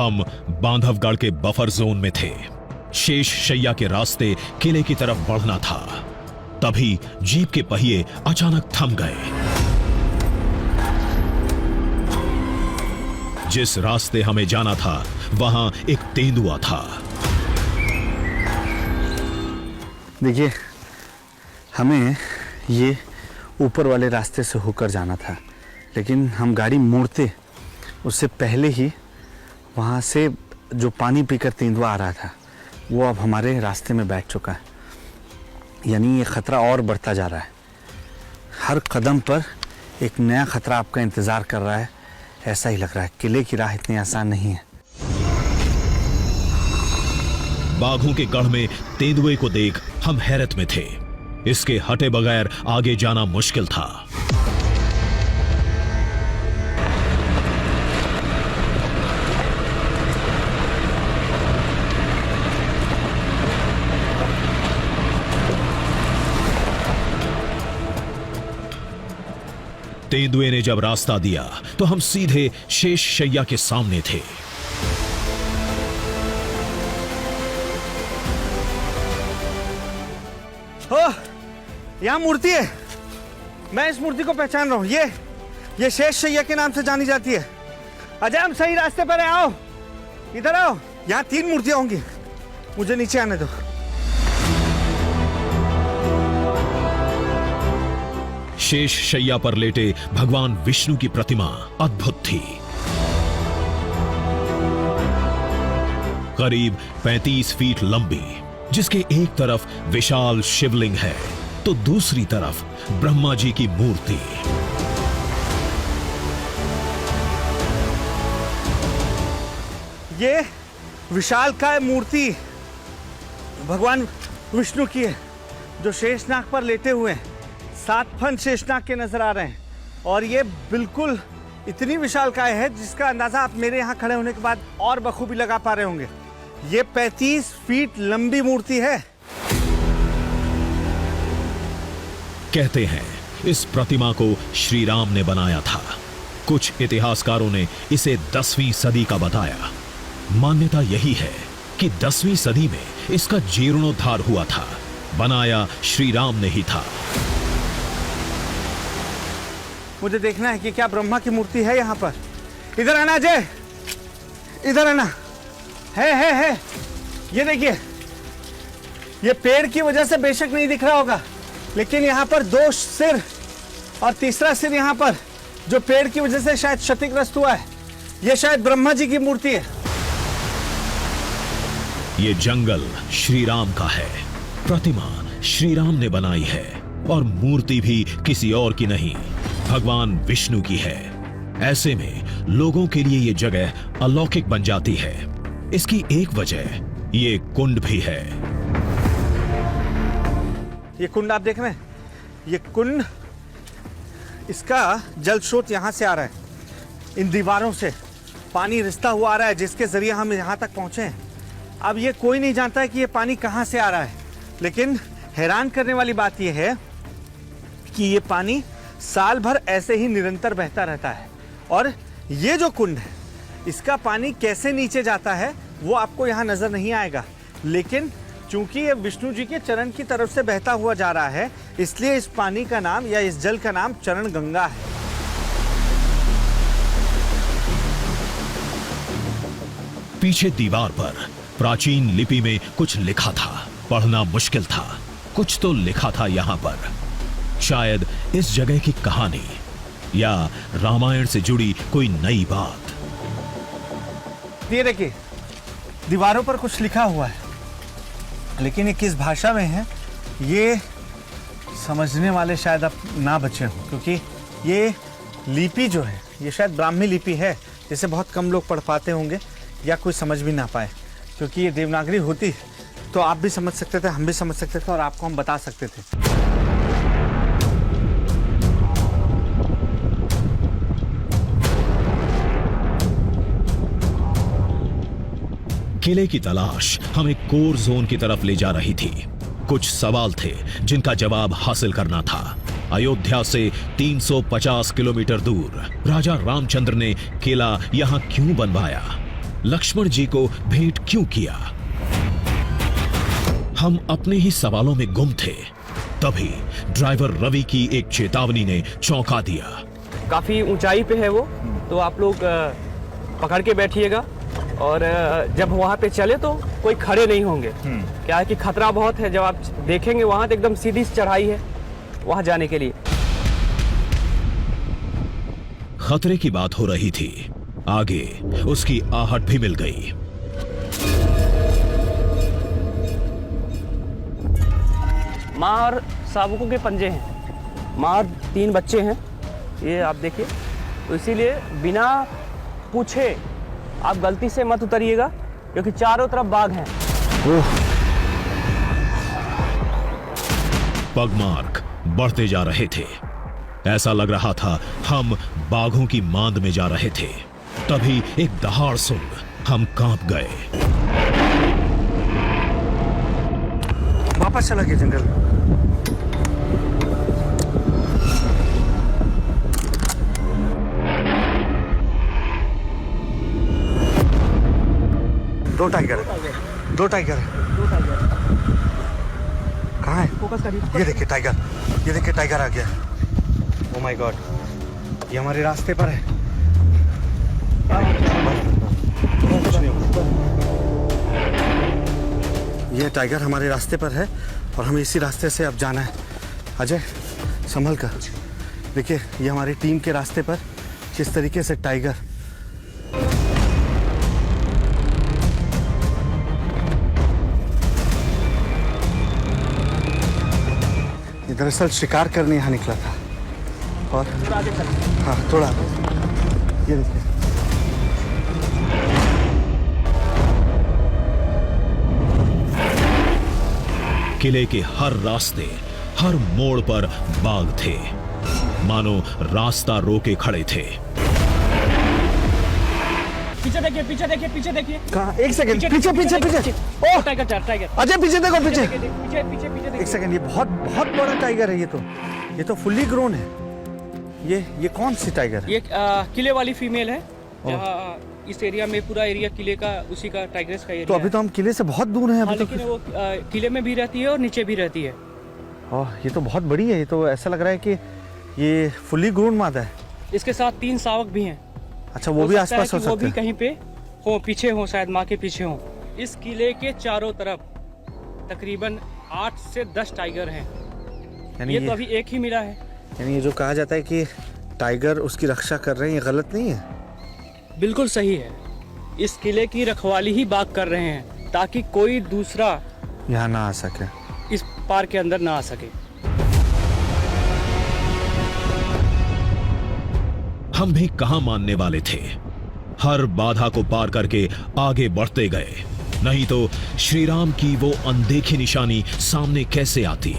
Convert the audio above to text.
हम बांधवगढ़ के buffer zone में थे। शेष शैया के रास्ते किले की तरफ बढ़ना था। तभी जीप के पहिए अचानक थम गए। जिस रास्ते हमें जाना था वहां एक तेंदुआ था। देखिए, हमें ये ऊपर वाले रास्ते से होकर जाना था, लेकिन हम गाड़ी मोड़ते उससे पहले ही वहाँ से जो पानी पीकर तेंदुआ आ रहा था वो अब हमारे रास्ते में बैठ चुका है। यानी ये खतरा और बढ़ता जा रहा है। हर कदम पर एक नया खतरा आपका इंतजार कर रहा है, ऐसा ही लग रहा है। किले की राह इतनी आसान नहीं है। बाघों के गढ़ में तेंदुए को देख हम हैरत में थे। इसके हटे बगैर आगे जाना मुश्किल था। तेंदुए ने जब रास्ता दिया तो हम सीधे शेष शैया के सामने थे। ओह, यहाँ मूर्ति है। मैं इस मूर्ति को पहचान रहा हूँ। ये शेष शैया के नाम से जानी जाती है। अजय, हम सही रास्ते पर हैं। आओ, इधर आओ। यहाँ 3 मूर्तियां होंगी। मुझे नीचे आने दो। शेष शैया पर लेटे भगवान विष्णु की प्रतिमा अद्भुत थी। करीब 35 फीट लंबी, जिसके एक तरफ विशाल शिवलिंग है तो दूसरी तरफ ब्रह्मा जी की मूर्ति। ये विशालकाय मूर्ति भगवान विष्णु की है, जो शेषनाग पर लेटे हुए हैं। 7 फन शेषनाग के नजर आ रहे हैं और ये बिल्कुल इतनी विशालकाय है जिसका अंदाजा आप मेरे यहाँ खड़े होने के बाद और बखूबी लगा पा रहे होंगे। ये 35 फीट लंबी मूर्ति है। कहते हैं इस प्रतिमा को श्री राम ने बनाया था। कुछ इतिहासकारों ने इसे 10वीं सदी का बताया। मान्यता यही है कि 10वीं सदी में इसका जीर्णोद्धार हुआ था। बनाया श्री राम ने ही था। मुझे देखना है कि क्या ब्रह्मा की मूर्ति है यहाँ पर। इधर आना अजय, इधर आना। है। ये देखिए, ये पेड़ की वजह से बेशक नहीं दिख रहा होगा, लेकिन यहाँ पर 2 सिर और तीसरा सिर यहाँ पर जो पेड़ की वजह से शायद क्षतिग्रस्त हुआ है, ये शायद ब्रह्मा जी की मूर्ति है। ये जंगल श्री राम का है। प्रतिमा श्री राम ने बनाई है और मूर्ति भी किसी और की नहीं, भगवान विष्णु की है। ऐसे में लोगों के लिए ये जगह अलौकिक बन जाती है। इसकी एक वजह ये कुंड भी है। ये कुंड आप देख रहे हैं, ये कुंड, इसका जल स्रोत यहां से आ रहा है। इन दीवारों से पानी रिसता हुआ आ रहा है, जिसके जरिए हम यहां तक पहुंचे हैं। अब ये कोई नहीं जानता है कि ये पानी कहां से आ रहा है, लेकिन हैरान करने वाली बात यह है कि ये पानी साल भर ऐसे ही निरंतर बहता रहता है। और ये जो कुंड है, इसका पानी कैसे नीचे जाता है वो आपको यहाँ नजर नहीं आएगा, लेकिन चूंकि ये विष्णु जी के चरण की तरफ से बहता हुआ जा रहा है, इसलिए इस पानी का नाम या इस जल का नाम चरण गंगा है। पीछे दीवार पर प्राचीन लिपि में कुछ लिखा था। पढ़ना मुश्किल था। कुछ तो लिखा था यहाँ पर। शायद इस जगह की कहानी या रामायण से जुड़ी कोई नई बात। ये देखिए, दीवारों पर कुछ लिखा हुआ है, लेकिन ये किस भाषा में है ये समझने वाले शायद अब ना बचे हों, क्योंकि ये लिपि जो है ये शायद ब्राह्मी लिपि है, जिसे बहुत कम लोग पढ़ पाते होंगे या कोई समझ भी ना पाए। क्योंकि ये देवनागरी होती तो आप भी समझ सकते थे, हम भी समझ सकते थे और आपको हम बता सकते थे। किले की तलाश हमें कोर जोन की तरफ ले जा रही थी। कुछ सवाल थे जिनका जवाब हासिल करना था। अयोध्या से 350 किलोमीटर दूर राजा रामचंद्र ने किला यहां क्यों बनवाया? लक्ष्मण जी को भेंट क्यों किया? हम अपने ही सवालों में गुम थे। तभी ड्राइवर रवि की एक चेतावनी ने चौंका दिया। काफ़ी ऊंचाई पे है वो, तो आप लोग पकड़ के बैठिएगा और जब वहाँ पे चले तो कोई खड़े नहीं होंगे। क्या है कि खतरा बहुत है, जब आप देखेंगे वहाँ तो एकदम सीधी चढ़ाई है वहाँ जाने के लिए। खतरे की बात हो रही थी, आगे उसकी आहट भी मिल गई। माँ और साबुकों के पंजे हैं, माँ और 3 बच्चे हैं, ये आप देखिए। तो इसीलिए बिना पूछे आप गलती से मत उतरिएगा, क्योंकि चारों तरफ बाघ हैं। पगमार्क बढ़ते जा रहे थे। ऐसा लग रहा था हम बाघों की मांद में जा रहे थे। तभी एक दहाड़ सुन हम कांप गए। वापस चला गया जंगल। दो टाइगर है, दो टाइगर है। कहाँ है? फोकस करिए। ये देखिए टाइगर, ये देखिए टाइगर आ गया। ओह माय गॉड, ये हमारे रास्ते पर है। कुछ नहीं होगा। ये टाइगर हमारे रास्ते पर है और हमें इसी रास्ते से अब जाना है। अजय संभल कर देखिए, ये हमारी टीम के रास्ते पर किस तरीके से टाइगर। ये दरअसल शिकार करने यहाँ निकला था। और हाँ थोड़ा, ये देखिए किले के हर रास्ते, हर मोड़ पर बाघ थे, मानो रास्ता रोके खड़े थे। पीछे देखिए, पीछे देखिए, पीछे देखिए। कहाँ? एक सेकंड, पीछे पीछे पीछे। ओह टाइगर, टाइगर। अजय पीछे देखो, पीछे। पीछे पीछे पीछे एक सेकंड, ये बहुत बहुत बड़ा टाइगर है। ये तो फुल्ली ग्रोन है। ये कौन सी टाइगर है? ये किले वाली फीमेल है, जहाँ इस एरिया में पूरा एरिया किले का, उसी का टाइग्रेस का एरिया। तो अभी तो हम किले से बहुत दूर हैं। हाँ, अभी तो लेकिन वो किले में भी रहती है और नीचे भी रहती है। ओह, ये तो बहुत बड़ी है। ये तो ऐसा लग रहा है कि ये फुल्ली ग्रोन मादा है। इसके साथ 3 शावक भी हैं। अच्छा, वो भी सकता है आसपास हो कि वो सकते भी हैं। कहीं पे हो, पीछे हो, शायद माँ के पीछे हो। इस किले के चारों तरफ तकरीबन 8 से 10 टाइगर हैं। यानी ये तो अभी एक ही मिला है। यानी ये जो कहा जाता है कि टाइगर उसकी रक्षा कर रहे हैं, ये गलत नहीं है? बिल्कुल सही है। इस किले की रखवाली ही बाघ कर रहे हैं, ताकि कोई दूसरा यहाँ ना आ सके, इस पार के अंदर ना आ सके। हम भी कहां मानने वाले थे। हर बाधा को पार करके आगे बढ़ते गए, नहीं तो श्रीराम की वो अनदेखी निशानी सामने कैसे आती।